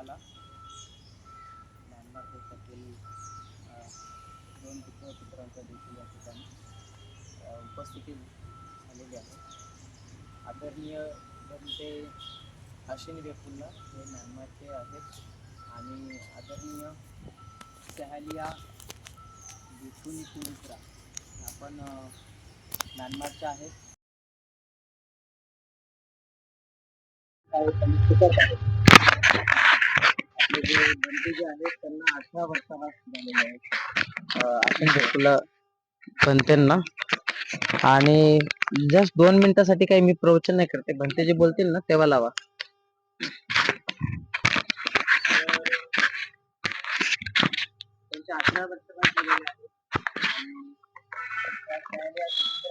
दिवसाला म्यानमार देशातील 2 पुत्रांचा देखील या ठिकाणी उपस्थिती झालेली आहे. आदरणीय बनते अश्विनी वेपुल्ला हे म्यानमारचे आहेत आणि आदरणीय सहालिया बिथुनी कुरुत्रा आपण म्यानमारचे आहेत. आपले जे बनते जे आहेत त्यांना 18 वर्षाला झालेले आहेत. अश्विनी वेपुल्ला बनतेंना आणि जस्ट 2 मिनिटासाठी काही मी प्रवचन नाही करते. बनते जे बोलतील ना तेव्हा लावा. त्यांच्या 18 वर्षाला झालेले आहेत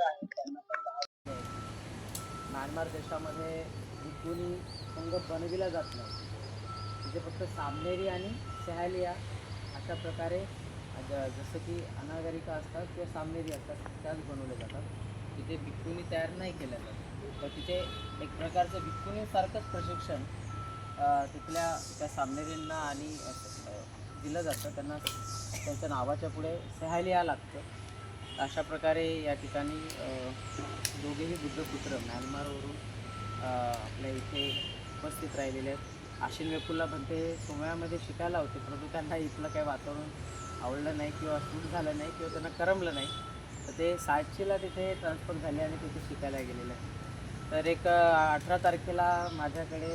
आणि त्यांना पण म्यानमार देशामध्ये कोणी संघ बनविला जात नाही. तिथे फक्त सामनेरी आणि सहालिया अशा प्रकारे जसं की अनागरिका असतात किंवा सामनेरी असतात त्याच बनवल्या जातात. तिथे भिक्खुनी तयार नाही केल्या जातात. तर तिथे एक प्रकारचं भिक्खुनीसारखंच प्रशिक्षण तिथल्या त्या सामनेरींना आणि दिलं जातं. त्यांना त्यांच्या नावाच्या पुढे सहालिया लागतं. अशा प्रकारे या ठिकाणी दोघेही बुद्धपुत्र म्यानमारवरून आपल्या इथे उपस्थित राहिलेले आहेत. अश्विनी वेपुल्ला बनते सोमयामध्ये शिकायला होते, परंतु त्यांना इथलं काही वातावरण आवडलं नाही किंवा सूट झालं नाही किंवा त्यांना करमलं नाही. तर ते सायचीला तिथे ट्रान्सफर झाले आणि तिथे शिकायला गेलेले आहेत. तर एक 18 तारखेला माझ्याकडे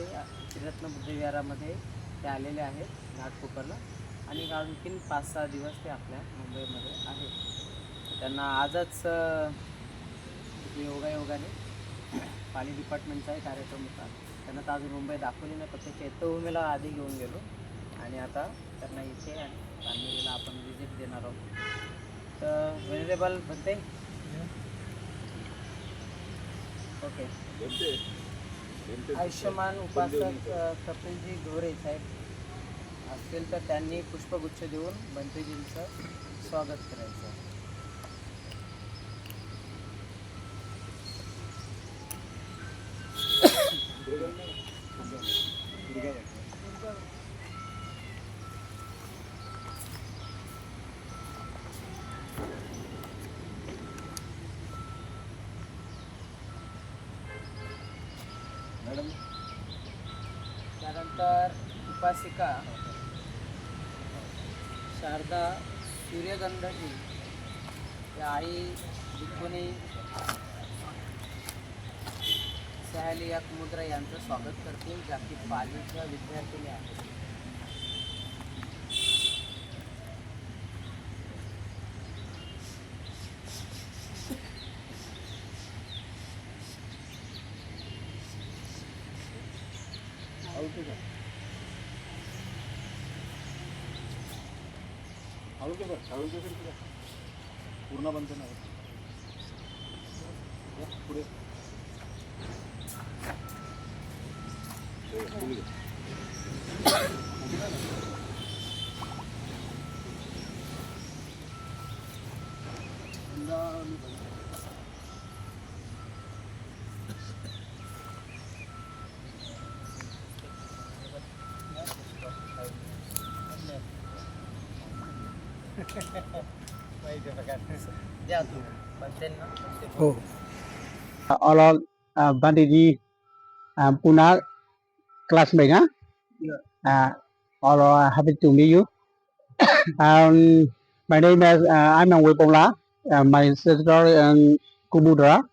त्रिरत्न बुद्धविहारामध्ये ते आलेले आहेत घाटकोपरला आणि आणखीन 5-6 दिवस ते आपल्या मुंबईमध्ये आहेत. त्यांना आजच योगायोगाने पाणी डिपार्टमेंटचाही कार्यक्रम होता. त्यांना तर अजून मुंबई दाखवली नाही, फक्त चैत्यभूमीला आधी घेऊन गेलो आणि आता त्यांना इथे आणि पालमेरीला आपण विजिट देणार आहोत. तर वेनेरेबल बनते ओके. आयुष्यमान उपासक कपिलजी गोरे साहेब असतील तर त्यांनी पुष्पगुच्छ देऊन बनतेजींचं स्वागत करायचं. त्यानंतर उपासिका शारदा सूर्यगंधजी या आई भिक्खुनी सहालिया कुमुद्रा यांचं स्वागत करतील, ज्या की पालीच्या विद्यार्थिनी आहेत. पूर्ण बनते ना पुढे Oh, all Bandiji Pune classmate, huh? Yeah. All happy to meet you. My name is I'm Wipongla. My sister Kumudra.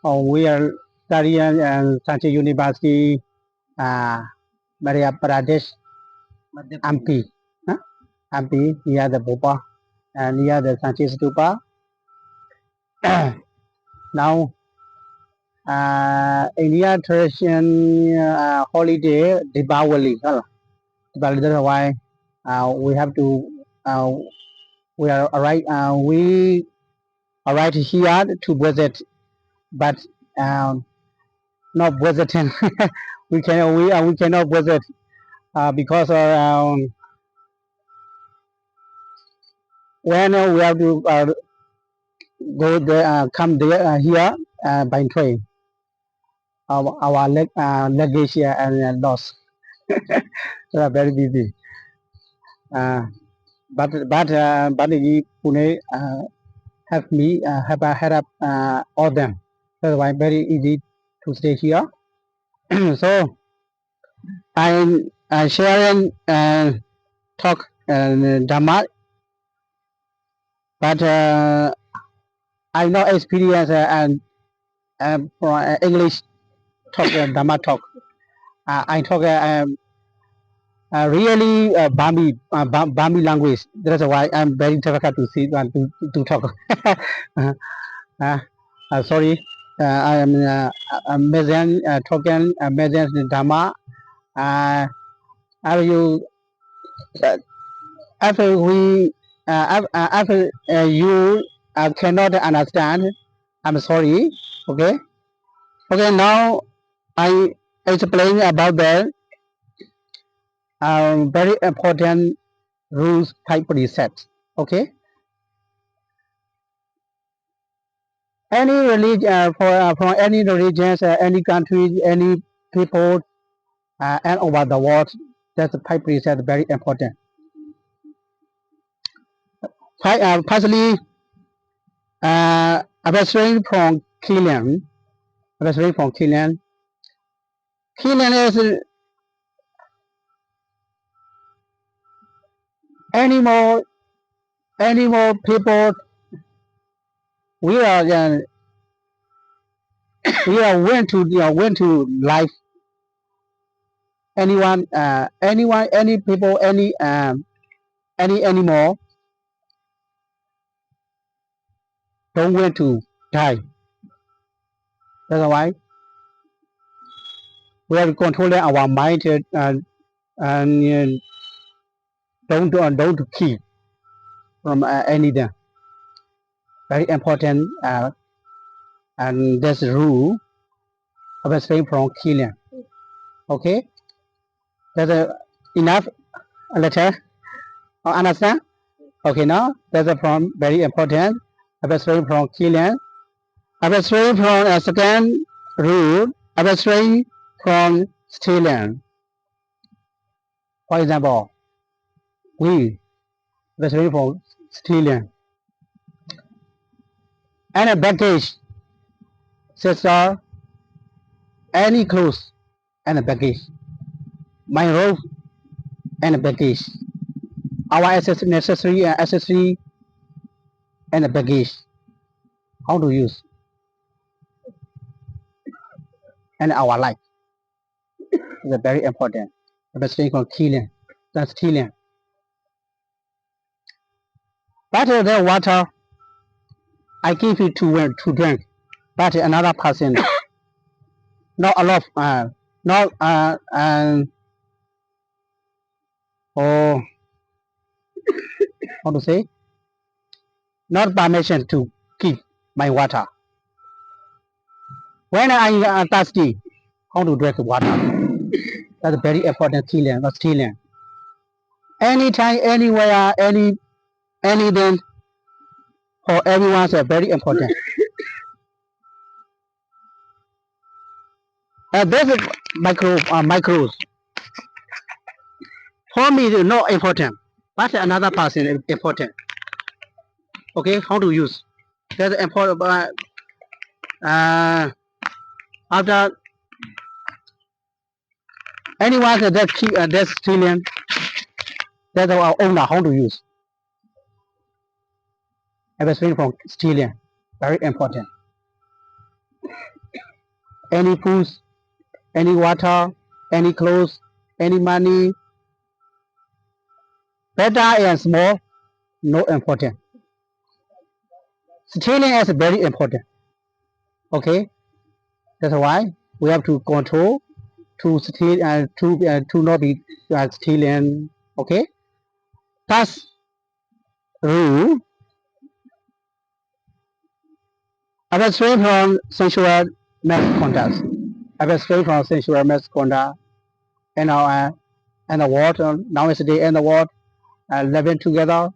We are studying at Sanchi University, Madhya Pradesh, MP. MP near the Bhopal and near the Sanchi Stupa. Now, India tradition holiday Diwali. Diwali, that's why we have to. We are we arrived here to visit, but not visiting. we cannot visit because when we have to go there, come there here by train. Our luggage and lost. Very busy. But he Pune help me help head up all them. That's why very easy to stay here. So I sharing talk Dhamma, but I no experience for English talk Dhamma talk. I talk really Bami language. That's why I'm very difficult to see and to talk. uh, sorry, I am Mezen talking Mezen Dhamma. After you after we after you cannot understand, I'm sorry. Okay. Okay. Now I explain about the very important rules type preset. Okay. Any religion for any religions, any country, any people, and over the world, that's the pipe preset very important. Partially, abstract from Kilian. Abstract from Kilian. Kilian is animal people. We are we are went to life. Anyone, any people, any animal don't want to die. That's why we are controlling our mind and don't keep from anything. Very important and that's rule abstain from killing. Okay, that's enough letter. Understand? Okay, now that's a from very important. Abstain from killing. Abstain from a second rule. Abstain from stealing. For example, we abstain from stealing. And a baggage, sister, any clothes and a baggage. My robe and a baggage. Our necessary accessory and a baggage. How to use and our life is very important. The mistake of killing, that's stealing. Better than water, I give it to drink, but another person not a lot, not or how to say, not permission to keep my water. When I thirsty, how to drink water? That's very important. Killing, not stealing. Anytime, anywhere, anything for everyone is very important. This is micros. For me, it's not important, but another person is important. Okay, how to use? That's important. After anyone that's stealing, that's our owner how to use. Everything from stealing, very important. Any food, any water, any clothes, any money, better and small, no important. Stealing is very important. Okay, that's why we have to control to steal to not be stealing. Okay, that's rule. Abstain from sensual misconduct. Abstain from sensual misconduct. And our and the world nowadays and the world living together,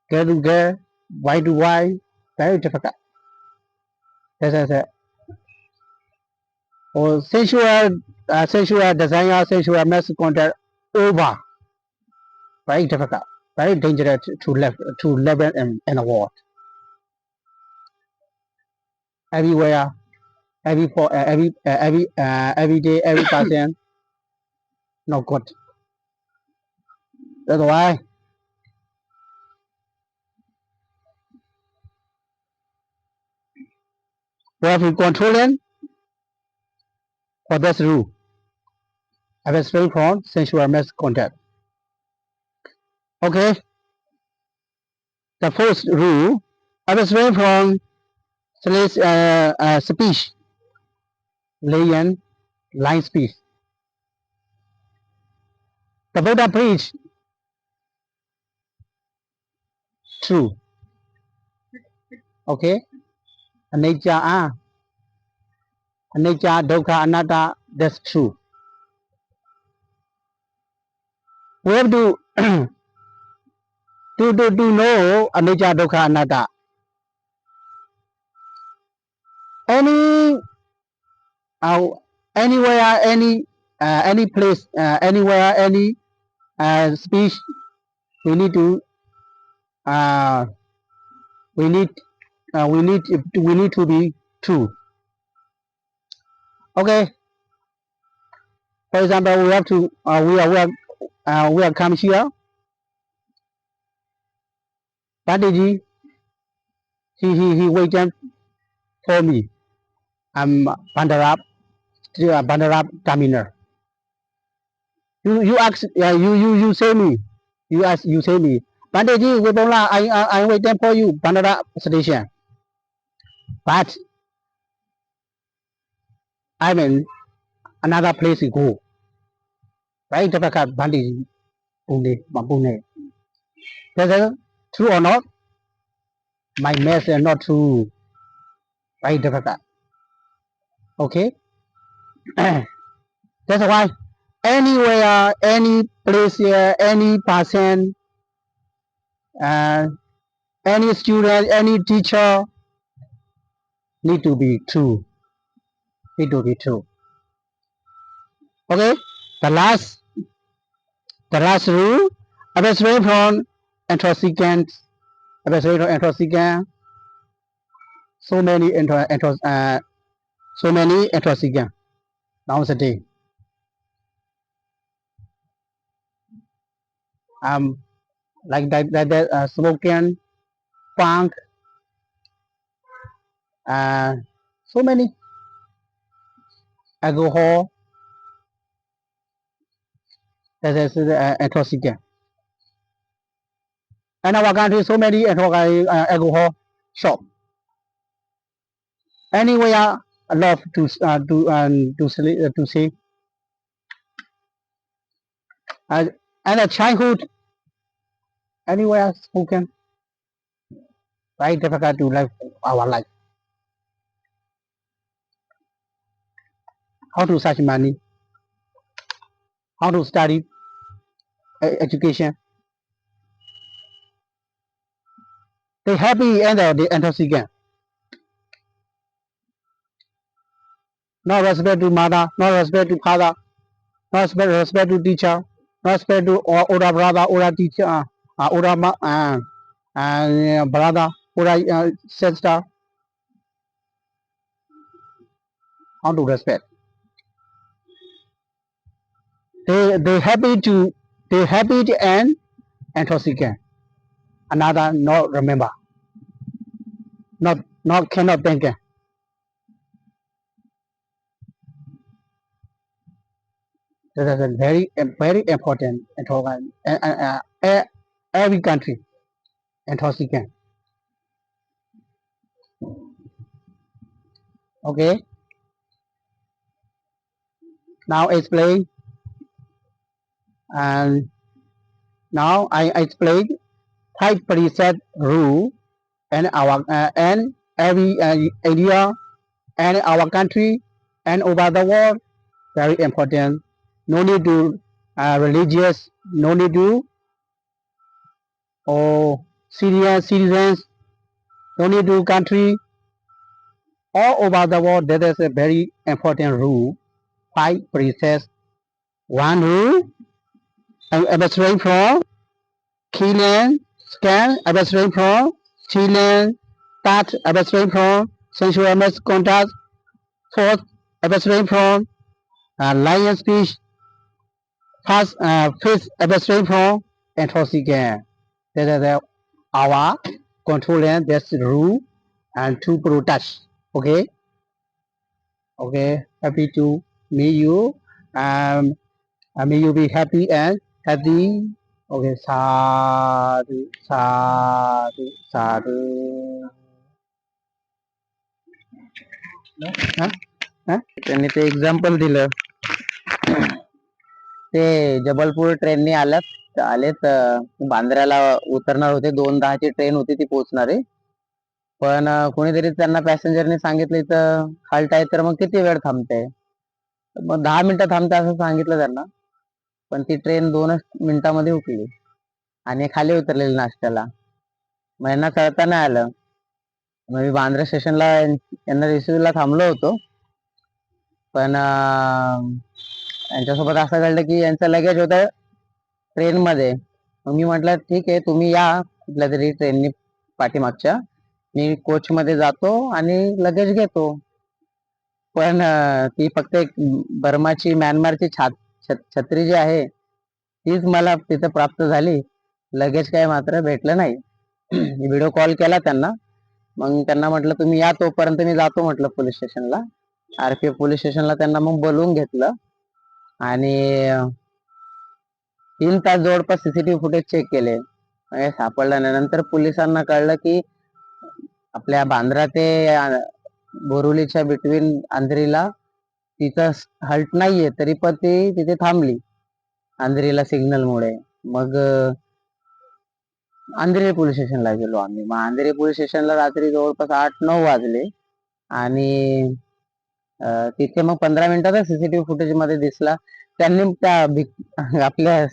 girl to girl, Y to Y, very difficult. This is or sensual desire, sensual mass contact over. Very difficult, very dangerous to live in the world. Everywhere, every day, every person, not good. That's why we have to control it for this rule. Abstain from sensual mass contact. Okay, the first rule, abstain from speech, line, line speech. The Buddha preached true. Okay, anicca, dukkha, anatta, that's true. We have to to know anicca, dukkha, anatta. Any anywhere, any place, anywhere, any speech, we need to we need we need to be true. Okay. For example, we have to we are come here. Pandiji, he waiting for me. I'm Bandarab Terminal. You ask you say me. You say me. Pandiji, I waiting for you, Bandarab station. But I'm in another place to go. Right? Pandiji, Pune. That's true or not? My math is not true. Right? Okay. That's why anywhere, any place, any person, any student, any teacher need to be true. Need to be true. Okay. The last rule. Abstain from intoxicants. Abstain from intoxicants. So many intoxicants nowadays. Like that smoking, punk, so many alcohol. That is intoxicant. And our country so many alcohol shop. Anywhere I love to see. And a childhood anywhere spoken. Very difficult to live our life. How to search money? How to study education? They happy and the intoxicant. No respect to mother, no respect to father, no respect to teacher, no respect to older brother, older teacher, older brother, older sister. How to respect? They happy to end intoxicant. Another not remember. Not cannot think. That is a very important intoxicant. Every country intoxicant. Okay. Now explain, and now I explain type preset rule and our and every area and our country and over the world. Very important. No need to religious. No need to or Syrian citizens. No need to country. all over the world there is a very important rule. 5 precepts. One rule, abstain from killing, scan, abstain from stealing, touch, abstain from sensual misconduct. Fourth, abstain from lying speech. Fifth, abstain from intoxicant. That is our controlling this rule and to protect. Okay. Okay. Happy to meet you. May you be happy and healthy. Okay. Sadhu, sadhu, sadhu. Huh? Huh? त्यांनी ते example दिलं. ते जबलपूर ट्रेनने आलेत बांद्र्याला उतरणार होते. 2:10 ची train होती ती पोहोचणारे. पण कोणीतरी त्यांना पॅसेंजरने सांगितलं इथं हाल्ट आहे तर मग किती वेळ थांबते. मग 10 मिनिटं थांबते असं सांगितलं त्यांना. पण ती ट्रेन 2च मिनिटामध्ये उठली आणि खाली उतरलेली नाश्त्याला. मग यांना कळता नाही आलं. मग मी बांद्रा स्टेशनला यांना रिसिव्हला थांबलो होतो. पण यांच्यासोबत असं घडलं की यांचं लगेज होतं ट्रेनमध्ये. मग मी म्हटलं ठीक आहे तुम्ही या कुठल्या तरी ट्रेननी पाठीमागच्या, मी कोच मध्ये जातो आणि लगेज घेतो. पण ती फक्त एक बर्माची म्यानमारची छत्री जी आहे तीच मला तिथं प्राप्त झाली. लगेज काय मात्र भेटलं नाही. व्हिडिओ कॉल केला त्यांना. मग त्यांना म्हटलं तुम्ही या तोपर्यंत मी जातो म्हटलं पोलीस स्टेशनला. RPF पोलीस स्टेशनला त्यांना मग बोलवून घेतलं आणि 3 तास जवळपास सीसीटीव्ही फुटेज चेक केले. सापडलं नाही. नंतर पोलिसांना कळलं की आपल्या बांद्रा ते बोरिवलीच्या बिटवीन अंधेरीला तिथं हल्ट नाहीये, तरी पण ती तिथे थांबली अंधेरीला सिग्नलमुळे. मग अंधेरी पोलीस स्टेशनला गेलो आम्ही. मग अंधेरी पोलीस स्टेशनला रात्री जवळपास 8-9 वाजले आणि तिथे मग 15 मिनिटातच सीसीटीव्ही फुटेज मध्ये दिसला. त्यांनी त्या आपल्या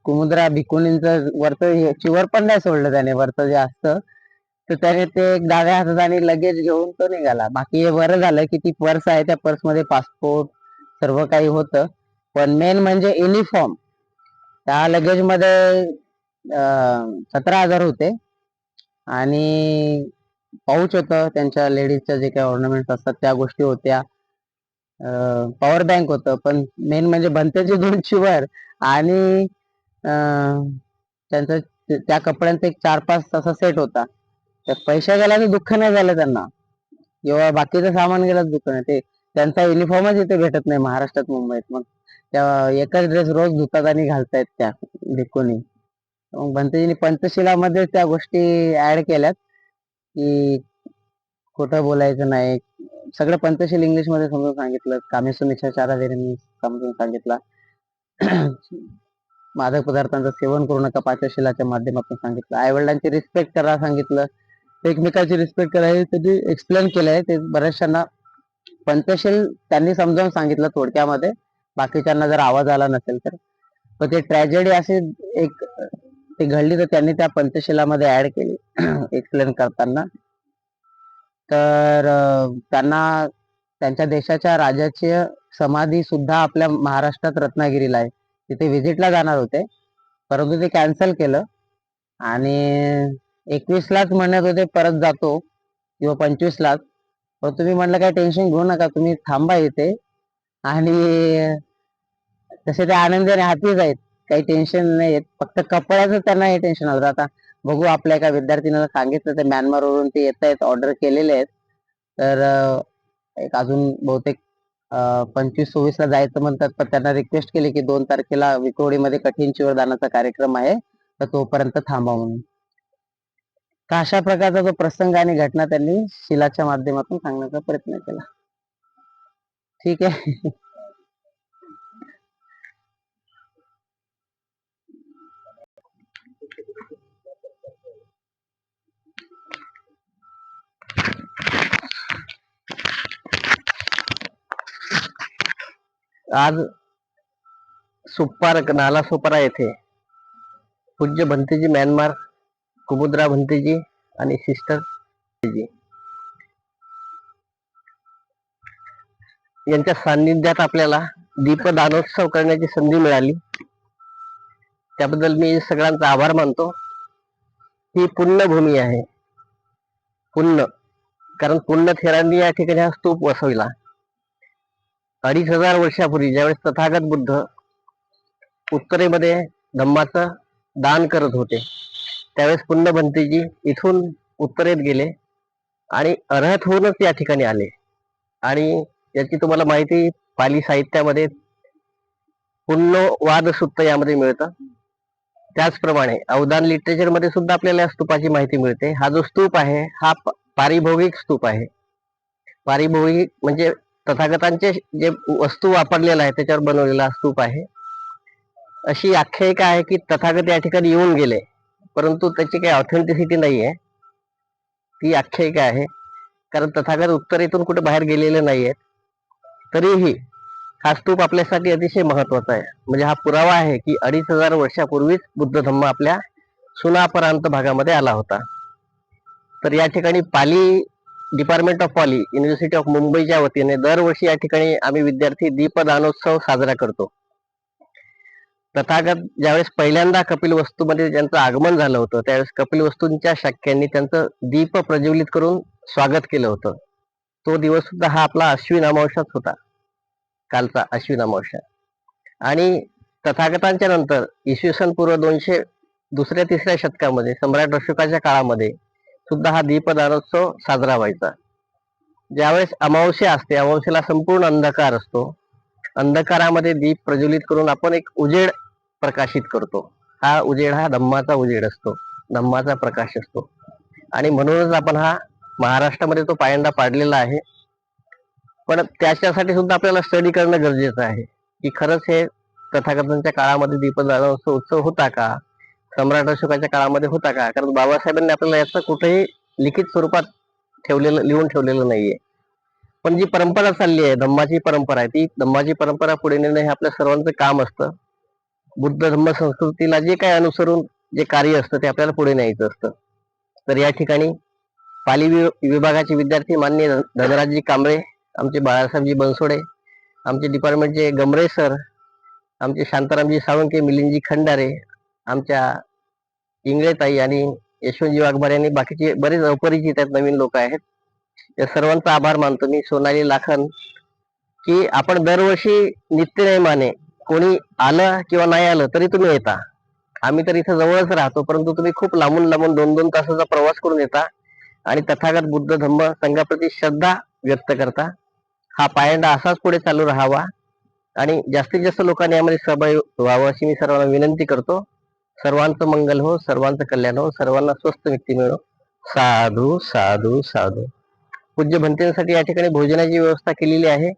कुमुद्रा भिकुनींचं वरचं चिवर पण नाही सोडलं त्याने, वरचं जे असतं. तर त्याने ते डाव्या हातात आणि लगेज घेऊन तो निघाला. बाकी हे बरं झालं की ती पर्स आहे, त्या पर्समध्ये पासपोर्ट सर्व काही होतं. पण मेन म्हणजे युनिफॉर्म. त्या लगेज मध्ये 17,000 होते आणि पाऊच होतं त्यांच्या लेडीजच्या जे काही ऑर्नामेंट असतात त्या गोष्टी होत्या. पॉवर बँक होतं. पण मेन म्हणजे भंतेचे 2 चिवर आणि त्यांचं त्या कपड्यांचा एक 4-5 असा सेट होता. त्या पैसा गेला तर दुःख नाही झालं त्यांना, किंवा बाकीचं सामान गेलं दुःख नाही. ते त्यांचा युनिफॉर्मच इथे भेटत नाही महाराष्ट्रात, मुंबईत. मग त्या एकच ड्रेस रोज धुतात आणि घालतायत त्या भिकोनी. मग भंतेजींनी पंचशिलामध्ये त्या गोष्टी ऍड केल्यात की खोटं बोलायचं नाही. सगळं पंचशील इंग्लिश मध्ये समजून सांगितलं. कामेसुमिच्छाचारादेवी समजून सांगितला. मादक पदार्थांचं सेवन करू नका पाचशिलाच्या माध्यमातून सांगितलं. आईवडिलांची रिस्पेक्ट करा सांगितलं. एकमेकाची रिस्पेक्ट करा हे त्यांनी एक्सप्लेन केलंय. ते बऱ्याचशांना पंचशील त्यांनी समजावून सांगितलं थोडक्यामध्ये, बाकीच्यांना जर आवाज आला नसेल तर. पण ते ट्रॅजेडी अशी एक ते घडली तर त्यांनी त्या पंचशिलामध्ये ऍड केली एक्सप्लेन करताना. तर त्यांना त्यांच्या देशाच्या राजाची समाधी सुद्धा आपल्या महाराष्ट्रात रत्नागिरीला आहे. तिथे व्हिजिटला जाणार होते, परंतु ते कॅन्सल केलं आणि 21लाच म्हणत होते परत जातो किंवा 25लाच. पण तुम्ही म्हटलं काही टेन्शन घेऊ नका, तुम्ही थांबा इथे. आणि तसे ते आनंदाने हातीच आहेत, काही टेन्शन नाही येत. फक्त कपड्याचं त्यांना हे टेन्शन होतं. आता बघू, आपल्या एका विद्यार्थ्यांना सांगितलं, ते म्यानमारवरून ते येत आहेत, ऑर्डर केलेले आहेत. तर एक अजून बहुतेक 25-26ला जायचं म्हणतात. पण त्यांना रिक्वेस्ट केली की 2 तारखेला विक्रोळीमध्ये कठीण चिवरदानाचा कार्यक्रम आहे, तर तोपर्यंत थांबा म्हणून. तर अशा प्रकारचा जो प्रसंग आणि घटना त्यांनी शिलाच्या माध्यमातून सांगण्याचा प्रयत्न केला. ठीक आहे. आज नालासोपारा येथे पूज्य भंतेजी म्यानमार, कुमुद्रा भंतेजी आणि सिस्टर यांच्या सान्निध्यात आपल्याला दीपदानोत्सव करण्याची संधी मिळाली, त्याबद्दल मी सगळ्यांचा आभार मानतो. ही पुण्यभूमी आहे, पुण्य, कारण पुण्यथेरांनी या ठिकाणी हा स्तूप वसविला. 2500 वर्षापूर्वी ज्यावेळेस तथागत बुद्ध उत्तरेमध्ये धम्माचं दान करत होते, त्यावेळेस पुण्यभंतेजी इथून उत्तरेत गेले आणि अर्हत होऊनच या ठिकाणी आले. आणि याची तुम्हाला माहिती पाली साहित्यामध्ये पुण्यवाद सुत्त यामध्ये मिळतं. त्याचप्रमाणे अवदान लिटरेचर मध्ये सुद्धा आपल्याला या स्तूपाची माहिती मिळते. हा जो स्तूप आहे हा पारिभौगिक स्तूप आहे. पारिभौगिक म्हणजे तथागतांचे जे वस्तू वापरलेला आहे त्याच्यावर बनवलेला स्तूप आहे. अशी आख्यायिका आहे की तथागत या ठिकाणी येऊन गेले, परंतु त्याची काही ऑथेंटिसिटी नाही आहे. ती आख्यायिका आहे, कारण तथागत उत्तरेतून कुठे बाहेर गेलेले नाहीयेत. तरीही हा स्तूप आपल्यासाठी अतिशय महत्वाचा आहे. म्हणजे हा पुरावा आहे की 2500 वर्षापूर्वीच बुद्ध धम्म आपल्या सुनापरांत भागामध्ये आला होता. तर या ठिकाणी Pali department of poly university of मुंबईच्या वतीने दरवर्षी या ठिकाणी आम्ही विद्यार्थी दीपदानोत्सव साजरा करतो. तथागत ज्यावेळेस पहिल्यांदा कपिलवस्तूमध्ये ज्यांचं आगमन झालं होतं, त्यावेळेस कपिलवस्तूंच्या शाक्यांनी त्यांचं दीप प्रज्वलित करून स्वागत केलं होतं. तो दिवस सुद्धा हा आपला अश्विन अमावस्याच होता, कालचा अश्विन अमावस्या. आणि तथागतांच्या नंतर इसवी सन पूर्व 200 दुसऱ्या-तिसऱ्या शतकामध्ये सम्राट अशोकाच्या काळामध्ये सुद्धा हा दीपदानोत्सव साजरा व्हायचा. ज्यावेळेस अमावस्या असते, अमावस्येला संपूर्ण अंधकार असतो. अंधकारामध्ये दीप प्रज्वलित करून आपण एक उजेड प्रकाशित करतो. हा उजेड हा धम्माचा उजेड असतो, धम्माचा प्रकाश असतो. आणि म्हणूनच आपण हा महाराष्ट्रामध्ये तो पायंडा पाडलेला आहे. पण त्याच्यासाठी सुद्धा आपल्याला स्टडी करणं गरजेचं आहे की खरंच हे तथागतांच्या काळामध्ये दीपदानोत्सव उत्सव होता का, सम्राट अशोकाच्या काळामध्ये होता का. कारण बाबासाहेबांनी आपल्याला याचं कुठेही लिखित स्वरूपात लिहून ठेवलेलं नाहीये. पण जी परंपरा चालली आहे, धम्माची परंपरा आहे, ती धम्माची परंपरा पुढे नेणं हे आपल्या सर्वांचं काम असतं. बुद्ध धम्म संस्कृतीला जे काही अनुसरून जे कार्य असतं ते आपल्याला पुढे न्यायचं असतं. तर या ठिकाणी पाली विभागाचे विद्यार्थी माननीय धनराजजी कांबळे, आमचे बाळासाहेबजी बनसोडे, आमचे डिपार्टमेंटचे गमरे सर, आमचे शांतारामजी साळुंके, मिलिंदजी खंडारे, आमच्या इंगळेताई आणि यशवंतजी वाघमारे आणि बाकीचे बरेच अपरिचित आहेत, नवीन लोक आहेत. या सर्वांचा आभार मानतो मी. सोनाली लाखन, की आपण दरवर्षी नित्यनेमाने कोणी आलं किंवा नाही आलं तरी तुम्ही येता. आम्ही तर इथं जवळच राहतो, परंतु तुम्ही खूप लांबून 2-2 तासाचा प्रवास करून येता आणि तथागत बुद्ध धम्म संघाप्रती श्रद्धा व्यक्त करता. हा पायंडा असाच पुढे चालू राहावा आणि जास्तीत जास्त लोकांनी यामध्ये सहभागी व्हावं अशी मी सर्वांना विनंती करतो. सर्वांचं मंगल हो, सर्वांचं कल्याण हो, सर्वांना स्वस्थ व्यक्ती मिळो. साधू साधू साधू. पूज्य भंतेसाठी या ठिकाणी भोजनाची व्यवस्था केलेली आहे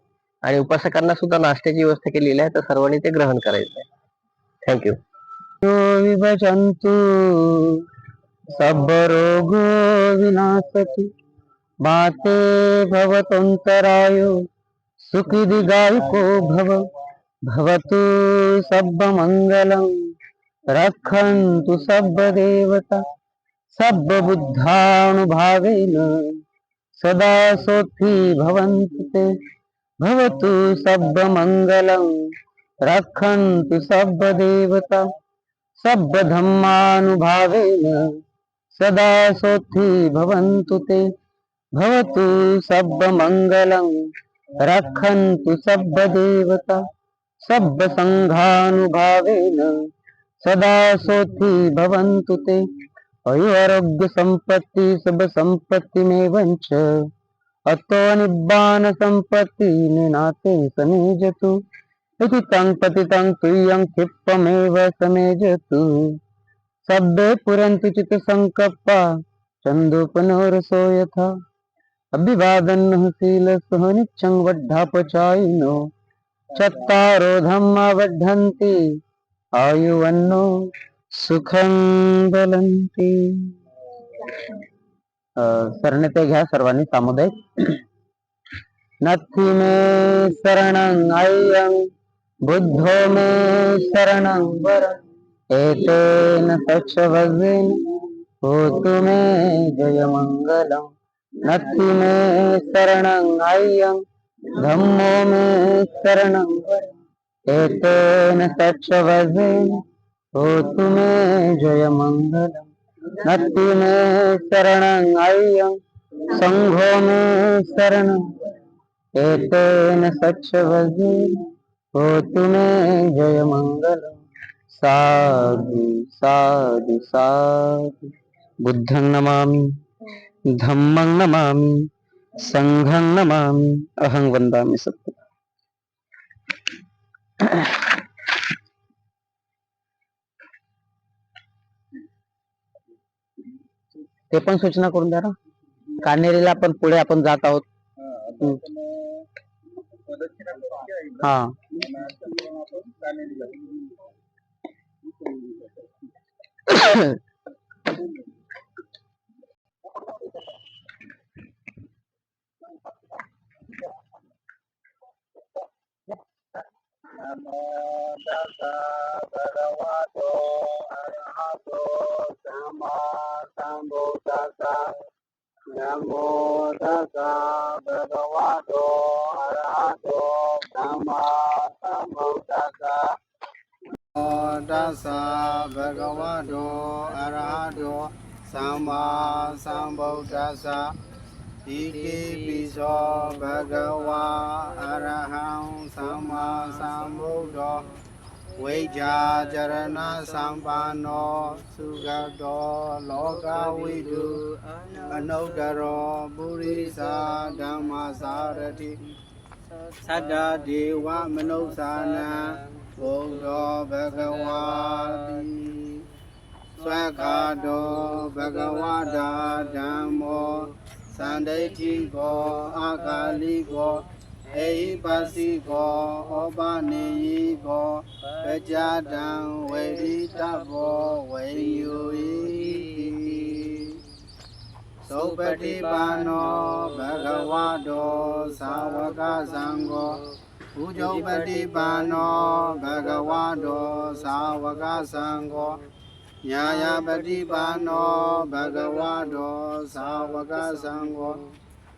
आणि उपासकांना सुद्धा नाश्त्याची व्यवस्था केलेली आहे, तर सर्वांनी ते ग्रहण करायचं आहे. थँक्यू. विभजंतु सब रोगो विनाशति बाते भवतोन्तरायो सुखी दीर्घायुको भव भवतु सब मंगलम रक्षन्तु सब देवता सब बुद्धानुभावेन सदा सोथी भवन्तु ते भवतु सब मंगलम रक्षन्तु सब देवता सब धम्मानुभावेन सदा सोथी भवन्तु ते भवतु सब मंगलम रक्षन्तु सब देवता सब संघानुभावेन सदा सोथी भवन्तु ते आरोग्य संपत्ति सब संपत्ति में वंच अतो निब्बान संपत्ति निनाते समेजतु इति तं पतितं तुयं क्षिप्पमेव समेजतु सब्बे पुरन्तु चित संकप्पा चन्दोपनोरसो यथा अभिवादन शीलसः नित्यं वड्ढापचायिनो चत्तारो धम्मा वर्धन्ति आयुवन्नो सुखं बलन्ति. सरणे घ्या सर्वांनी सामुदायिक. नथी मे शरणं अय्यं बुद्धो मे शरणं वरं एतेन तच्छवजेन होतु मे जय मंगलम्. नथी मे शरणं अय्यं धम्मो मे शरणं एतेन तत्सवजेन होतु मे जयमङ्गलम् नत्ति मे शरणं अय्यं सङ्घो मे शरणं एतेन तत्सवजेन होतु मे जयमङ्गलम् साधु साधु साधु बुद्धं नमामि धम्मं नमामि संघं नमामि अहं वंदामि सत्य ते पण सूचना करून द्या ना कान्हेरीला पण पुढे आपण जात आहोत हा नमो तस्सा भगवतो अरहतो सम्मा सम्बुद्धास्सा नमो तस्सा भगवतो अरहतो सम्मा सम्बुद्धास्सा नमो तस्सा भगवतो अरहतो सम्मा सम्बुद्धास्सा इति पिसो भगवा अरहं सम्मा सम्बुद्धो वैजाचरण सम्पन्नो सुगतो लोकविदु अनुत्तरो पुरुषो धम्मसारथि सदा देव मनुष्यानां बुद्धो भगवाति स्वगतो भगवता धम्मो Sandaichiko Akaliko Eipasiko Obaniko Pejadang Veditavo Venyui Sopatipano Bhagavato Savaka Sango Ujopatipano Bhagavato Savaka Sango Nyaya Patipano Bhagavato Savaka Sango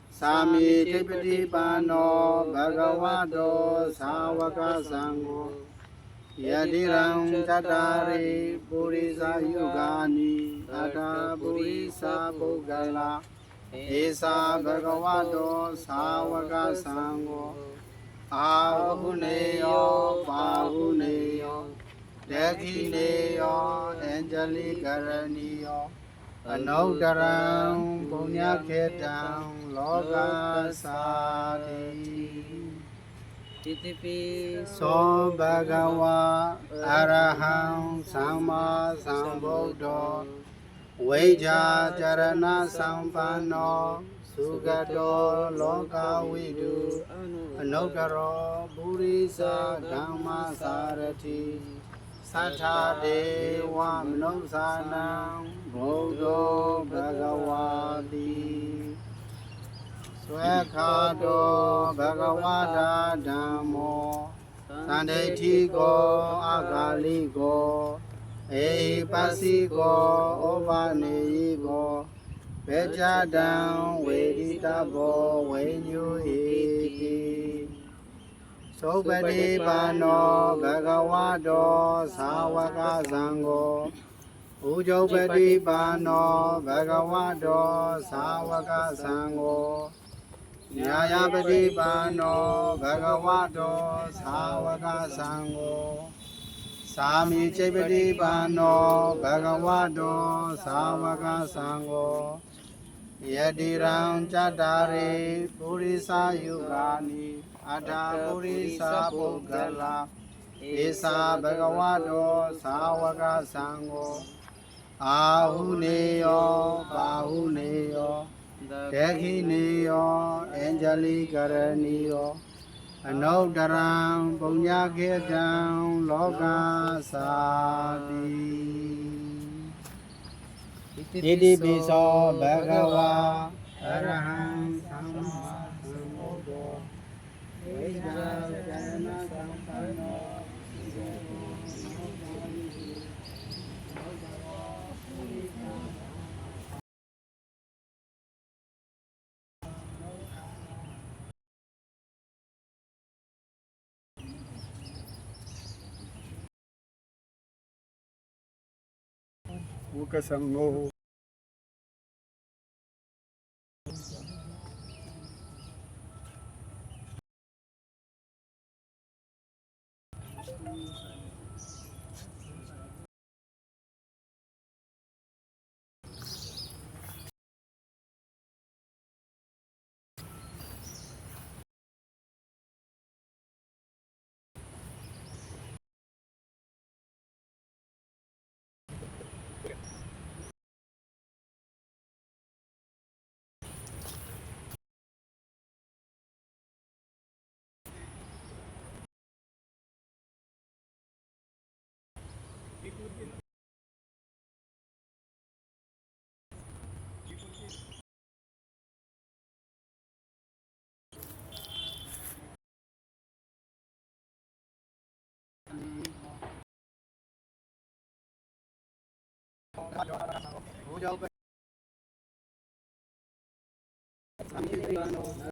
Sami Tipatipano Bhagavato Savaka Sango Yadiram Tatari Purisa Yugani Ata Purisa Bhogala Esa Bhagavato Savaka Sango Ahuneyo Pahuneyo Dekhineyo Anjali Karaniyo Anaudaram Punyakhetam Loka Sati Titipi So Bhagava Araham Samma Sambuddho Vaijacarana Sampanno Sugato Loka Vidu Anuttaro Purisa Dhamma Sarati Satha Deva Manusanam Buddho Bhagavati Swekhato Bhagavata Dhammo Sandaitiko Akaliko Eipasiko Obaniko Pejadam Veditavo Venyuhiti Sopatipano Bhagavato Savaka Sango Ujopatipano Bhagavato Savaka Sango Nyayapatipano Bhagavato Savaka Sango Sami Chepatipano Bhagavato Savaka Sango Yadiram Chatari Purisa Yugani Ada Purisa Bhogala Esa Bhagavato Savaka Sango Ahuneyo Bahuneyo Dekhineyo Anjali Karaniyo Anaudaram Punyakhetam Loka Sati Iti Piso Bhagava Araham Samma Sambuddho Vaijacarana Sampanno ဝကစံငိုဟိုကြောက်ပဲအမြင့်ပြန်တော့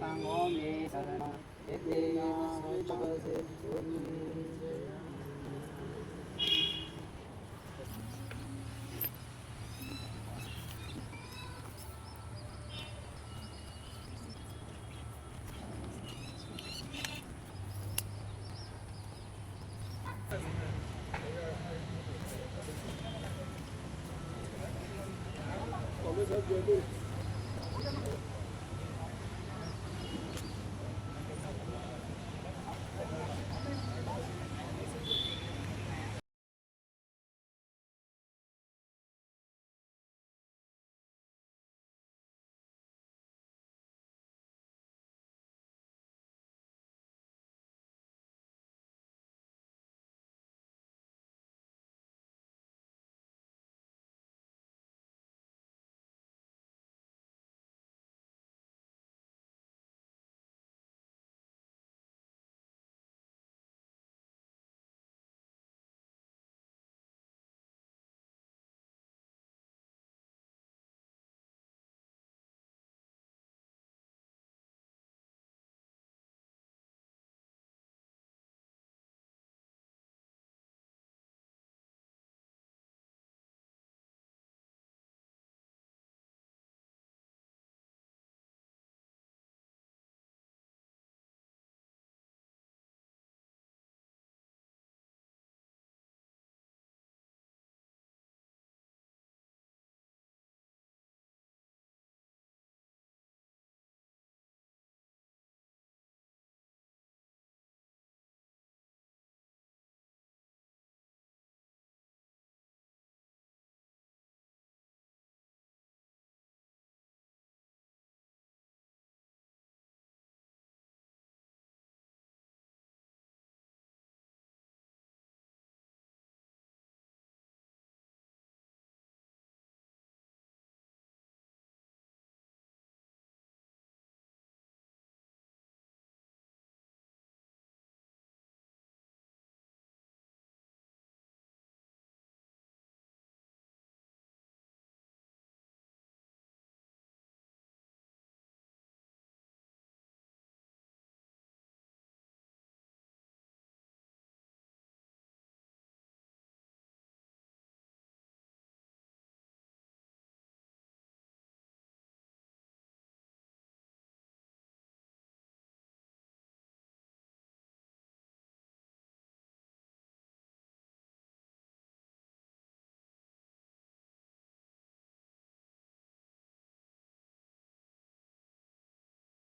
သံဃောမေသရဏဧတေယံဝိပဿေသု Vamos a ver.